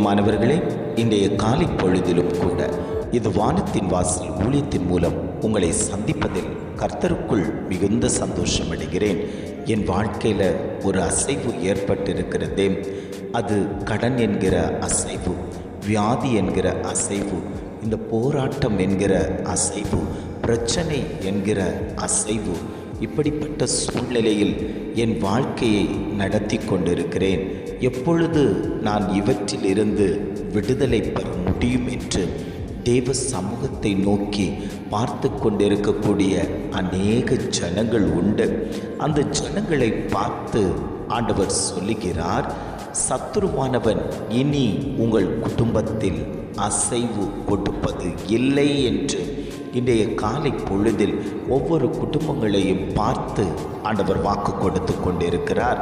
பிரியமானவர்களே, இன்றைய காலை பொழுதிலும் கூட இது வானத்தின் வாசல் ஊழியத்தின் மூலம் உங்களை சந்திப்பதில் கர்த்தருக்குள் மிகுந்த சந்தோஷம் அடைகிறேன். என் வாழ்க்கையில் ஒரு அசைவு ஏற்பட்டிருக்கிறதே, அது கடன் என்கிற அசைவு, வியாதி என்கிற அசைவு, இந்த போராட்டம் என்கிற அசைவு, பிரச்சனை என்கிற அசைவு. இப்படிப்பட்ட சூழ்நிலையில் என் வாழ்க்கையை நடத்தி கொண்டிருக்கிறேன். எப்பொழுது நான் இவற்றிலிருந்து விடுதலை பெற முடியும் என்று தேவ சமூகத்தை நோக்கி பார்த்து கொண்டிருக்கக்கூடிய அநேக ஜனங்கள் உண்டு. அந்த ஜனங்களை பார்த்து ஆண்டவர் சொல்லுகிறார், சத்துருவானவன் இனி உங்கள் குடும்பத்தில் அசைவு கொடுப்பது இல்லை என்று. இன்றைய காலை பொழுதில் ஒவ்வொரு குடும்பங்களையும் பார்த்து ஆண்டவர் வாக்கு கொடுத்து கொண்டிருக்கிறார்.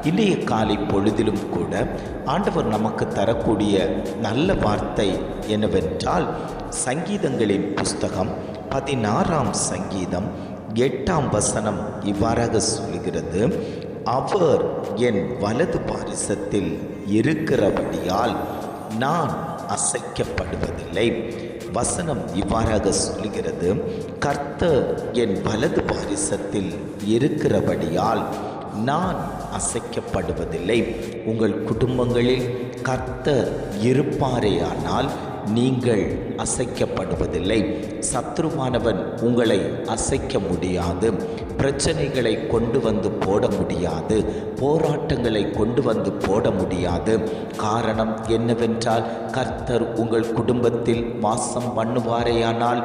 இன்றைய காலை பொழுதிலும் கூட ஆண்டவர் நமக்கு தரக்கூடிய நல்ல வார்த்தை என்னவென்றால், சங்கீதங்களின் புஸ்தகம் 16ஆம் சங்கீதம் 8ஆம் வசனம் இவ்வாறாக சொல்கிறது, அவர் என் வலது பாரிசத்தில் இருக்கிறபடியால் நான் அசைக்கப்படுவதில்லை. வசனம் இவ்வாறாக சொல்கிறது, கர்த்தர் என் வலது பாரிசத்தில் இருக்கிறபடியால் நான் அசைக்கப்படுவதில்லை. உங்கள் குடும்பங்களில் கர்த்தர் இருப்பாரேயானால் நீங்கள் அசைக்கப்படுவதில்லை. சத்ருவானவன் உங்களை அசைக்க முடியாது. பிரச்சனைகளை கொண்டு வந்து போட முடியாது. போராட்டங்களை கொண்டு வந்து போட முடியாது. காரணம் என்னவென்றால், கர்த்தர் உங்கள் குடும்பத்தில் வாசம் பண்ணுவாரேயானால்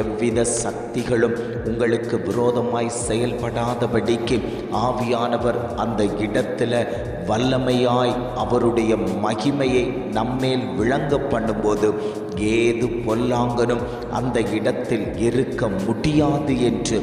எவ்வித சக்திகளும் உங்களுக்கு விரோதமாய் செயல்படாதபடிக்கு ஆவியானவர் அந்த இடத்துல வல்லமையாய் அவருடைய மகிமையை நம்மேல் விளங்க பண்ணும்போது ஏது பொல்லாங்கனும் அந்த இடத்தில் இருக்க முடியாது என்று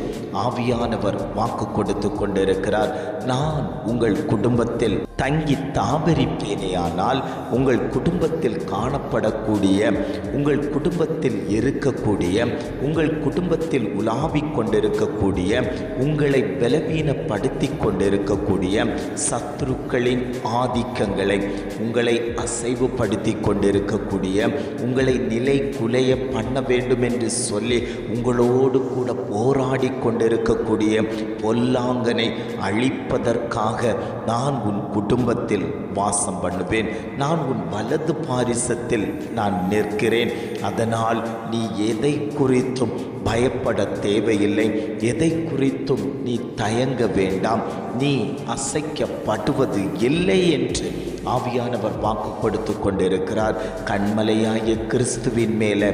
ஆவியானவர் வாக்கு கொடுத்து கொண்டிருக்கிறார். நான் உங்கள் குடும்பத்தில் தங்கி தாபரிப்பேனேயானால் உங்கள் குடும்பத்தில் காணப்படக்கூடிய, உங்கள் குடும்பத்தில் இருக்கக்கூடிய, உங்கள் குடும்பத்தில் உலாவிக் கொண்டிருக்கக்கூடிய, உங்களை பலவீனப்படுத்தி கொண்டிருக்கக்கூடிய சத்துருக்களின் ஆதிக்கங்களை, உங்களை அசைவுபடுத்தி கொண்டிருக்கக்கூடிய, உங்களை நிலை குலைய பண்ண வேண்டும் என்று சொல்லி உங்களோடு கூட போராடி கொண்டிருக்கக்கூடிய பொல்லாங்கனை அழிப்பதற்காக நான் உன் குடும்பத்தில் வாசம் பண்ணுவேன். நான் உன் வலது பாரிசத்தில் நான் நிற்கிறேன். அதனால் நீ எதை குறித்தும் பயப்பட தேவையில்லை. எதை குறித்தும் நீ தயங்க வேண்டாம். நீ அசைக்கப்படுவது இல்லை என்று ஆவியானவர் வாக்கு கொடுத்து கொண்டிருக்கிறார். கண்மலையாய கிறிஸ்துவின் மேலே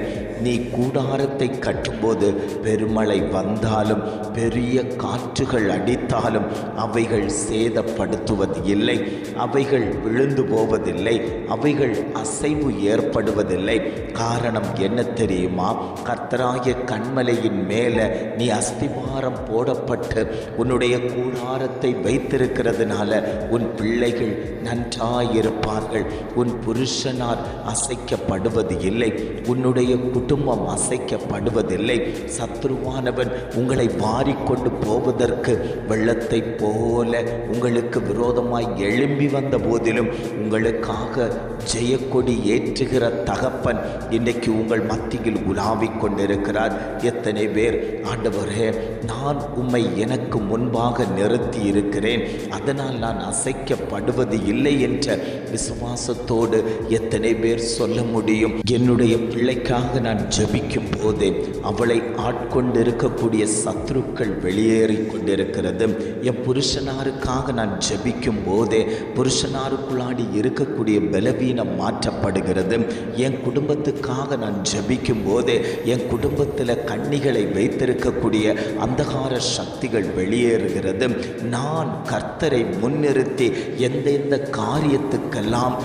நீ கூடாரத்தை கட்டும்போது பெருமழை வந்தாலும் பெரிய காற்றுகள் அடித்தாலும் அவைகள் சேதப்படுத்துவது இல்லை, அவைகள் விழுந்து போவதில்லை, அவைகள் அசைவு ஏற்படுவதில்லை. காரணம் என்ன தெரியுமா? கர்த்தராகிய கண்மலையின் மேலே நீ அஸ்திவாரம் போடப்பட்டு உன்னுடைய கூடாரத்தை வைத்திருக்கிறதுனால உன் பிள்ளைகள் நன்றாயிருப்பார்கள். உன் புருஷனார் அசைக்கப்படுவது இல்லை, உன்னுடைய குடும்பம் அசைக்கப்படுவதில்லை. சத்ருவானவன் உங்களை வாரிக்கொண்டு போவதற்கு வெள்ளத்தை போல உங்களுக்கு விரோதமாய் எழும்பி வந்த போதிலும் உங்களுக்காக ஜெயக்கொடி ஏற்றுகிற தகப்பன் இன்றைக்கு உங்கள் மத்தியில் உலாவிக் கொண்டிருக்கிறார். எத்தனை பேர், ஆண்டவரே, நான் உம்மை எனக்கு முன்பாக நிறுத்தி இருக்கிறேன், அதனால் நான் அசைக்கப்படுவது இல்லை என்ற விசுவாசத்தோடு எத்தனை பேர் சொல்ல முடியும்? என்னுடைய பிள்ளைக்காக நான் ஜெபிக்கும் போதே அவளை ஆட்கொண்டிருக்கக்கூடிய சத்துருக்கள் வெளியேறி கொண்டிருக்கிறது. என் புருஷனாருக்காக நான் ஜெபிக்கும் போதே புருஷனாருக்குள்ளாடி இருக்கக்கூடிய பலவீனம் மாற்றப்படுகிறது. என் குடும்பத்துக்காக நான் ஜெபிக்கும் போதே என் குடும்பத்தில் கன்னிகளை வைத்திருக்கக்கூடிய அந்தகார சக்திகள் வெளியேறுகிறது. நான் கர்த்தரை முன்னிறுத்தி எந்தெந்த காரியத்துக்கெல்லாம்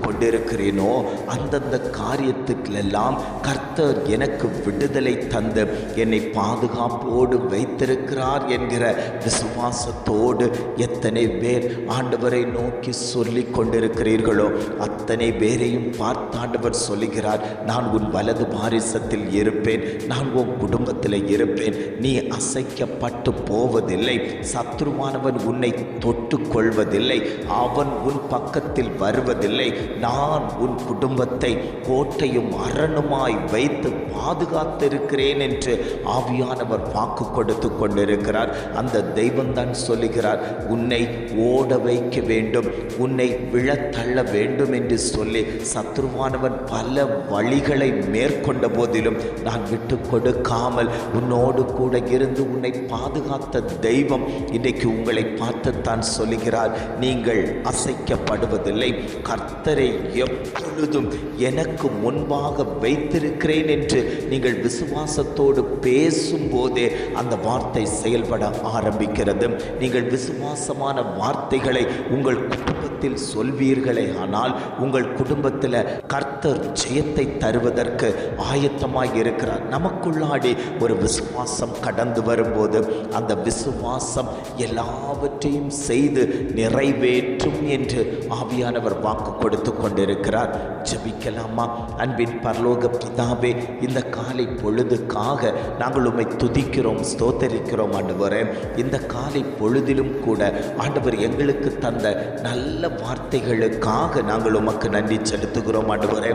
கொண்டிருக்கிறேனோ அந்தந்த காரியத்துக்கெல்லாம் கர்த்தர் எனக்கு விடுதலை தந்து என்னை பாதுகாப்போடு வைத்திருக்கிறார் என்கிற விசுவாசத்தோடு எத்தனை பேர் ஆண்டவரை நோக்கி சொல்லி கொண்டிருக்கிறீர்களோ அத்தனை பேரையும் பார்த்து ஆண்டவர் சொல்லுகிறார், நான் உன் வலது பாரிசத்தில் இருப்பேன், நான் உன் குடும்பத்தில் இருப்பேன், நீ அசைக்கப்பட்டு போவதில்லை, சத்ருவானவன் உன்னை தொட்டு கொள்வதில்லை, அவன் உன் பக்கத்தில் வருவதில்லை. நான் உன் குடும்பத்தை கோட்டையும் அரணுமாய் வைத்து பாதுகாத்திருக்கிறேன் என்று ஆவியானவர் வாக்கு கொடுத்து கொண்டிருக்கிறார். அந்த தெய்வம்தான் சொல்லுகிறார், உன்னை ஓட வைக்க வேண்டும், உன்னை விழத்தள்ள வேண்டும் என்று சொல்லி சத்ருவானவன் பல வழிகளை மேற்கொண்ட போதிலும் நான் விட்டு கொடுக்காமல் உன்னோடு கூட இருந்து உன்னை பாதுகாத்த தெய்வம் இன்றைக்கு உங்களை பார்த்துத்தான் சொல்லுகிறார், நீங்கள் அசைக்கப்படுவதில்லை, கர்த்தரை எப்பொழுதும் எனக்கு முன்பாக வைத்திருக்கிறேன் என்று நீங்கள் விசுவாசத்தோடு பேசும்போதே அந்த வார்த்தை செயல்பட ஆரம்பிக்கிறது. நீங்கள் விசுவாசமான வார்த்தைகளை உங்கள் குடும்பத்தில் சொல்வீர்களே ஆனால் உங்கள் குடும்பத்தில் கர்த்தர் ஜெயத்தை தருவதற்கு ஆயத்தமாய் இருக்கிறார். நமக்குள்ளாடி ஒரு விசுவாசம் கடந்து வரும்போது அந்த விசுவாசம் எல்லாவற்றையும் செய்து நிறைவேற்றும் என்று ஆவியானவர் வாக்கு கொடுத்து கொண்டிருக்கிறார். ஜெபிக்கலாமா? அன்பின் பரலோக பிதாவே, இந்த காலை பொழுதுக்காக நாங்கள் உம்மை துதிக்கிறோம், ஸ்தோத்தரிக்கிறோம் ஆண்டவரே. இந்த காலை பொழுதிலும் கூட ஆண்டவர் எங்களுக்கு தந்த நல்ல வார்த்தைகளுக்காக நாங்கள் உமக்கு நன்றி செலுத்துகிறோம் ஆண்டவரே.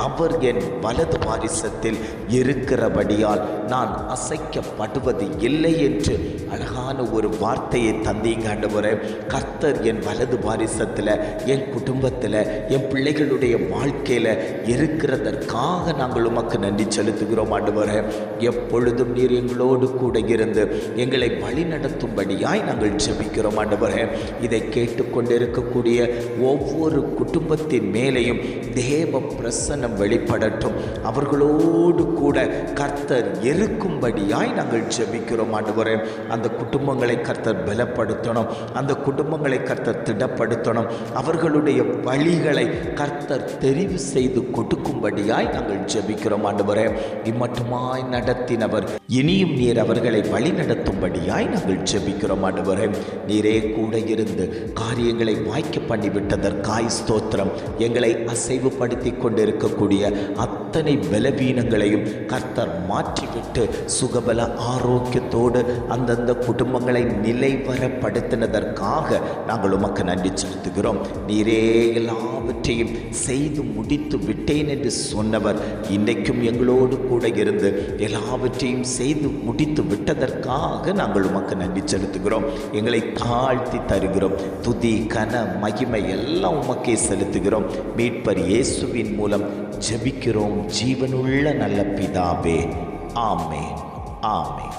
அவர் என் வலது பாரிசத்தில் இருக்கிறபடியால் நான் அசைக்கப்படுவது இல்லை என்று அழகான ஒரு வார்த்தையை தந்தீங்க ஆண்டவரே. கர்த்தர் என் வலது பாரிசத்தில், என் குடும்பத்தில், என் பிள்ளைகளுடைய வாழ்க்கையில் இருக்கிறதற்காக நாங்கள் உமக்கு நன்றி செலுத்துகிறோம் ஆண்டவரே. எப்பொழுதும் நீர் எங்களோடு கூட இருந்து எங்களை வழி நடத்தும்படியாய் நாங்கள் ஜெபிக்கிறோம் ஆண்டவரே. இதை கேட்டுக்கொண்டிருக்கக்கூடிய ஒவ்வொரு குடும்பத்தின் மேலேயும் தேவ பிரசன்னம் வெளிப்படட்டும். அவர்களோடு கூட கர்த்தர் இருக்கும்படியாய் நாங்கள் ஜெபிக்கிறோம் ஆண்டவரே. அந்த குடும்பங்களை கர்த்தர் பலப்படுத்தணும், அந்த குடும்பங்களை கர்த்தர் திடப்படுத்தணும். அவர்களுடைய வழிகளை கர்த்தர் தெரிவு செய்து கொடுக்கும்படியாய் நாங்கள் ஜெபிக்கிறோம் ஆண்டவரே. இம்மட்டுமாய் நடத்தினவர் இனியும் நீர் அவர்களை வழி நடத்தும்படியாய் நாங்கள் ஜெபிக்கிறோம் ஆண்டவரே. நீரே கூட இருந்து காரியங்களை வாய்க்க பண்ணிவிட்டதற்காய் ஸ்தோத்திரம். எங்களை அசைவுபடுத்தி கொண்டிருக்கக்கூடிய அத்தனை பலவீனங்களையும் கர்த்தர் மாற்றிவிட்டு சுகபல ஆரோக்கியத்தோடு அந்தந்த குடும்பங்களை நிலைவரப்படுத்தினதற்காக நாங்கள் உமக்கு நன்றி செலுத்துகிறோம். நீரே எல்லாவற்றையும் செய்து முடித்து விட்டேன் என்று சொன்னவர் இன்றைக்கும் எங்களோடு கூட இருந்து எல்லாவற்றையும் செய்து முடித்து விட்டதற்காக நாங்கள் உமக்கு நன்றி செலுத்துகிறோம். எங்களை தாழ்த்தி தருகிறோம். துதி கன மகிமை எல்லாம் உமக்கே செலுத்துகிறோம். மீட்பர் இயேசுவின் மூலம் ஜெபிக்கிறோம் ஜீவனுள்ள நல்ல பிதாவே. ஆமென், ஆமென்.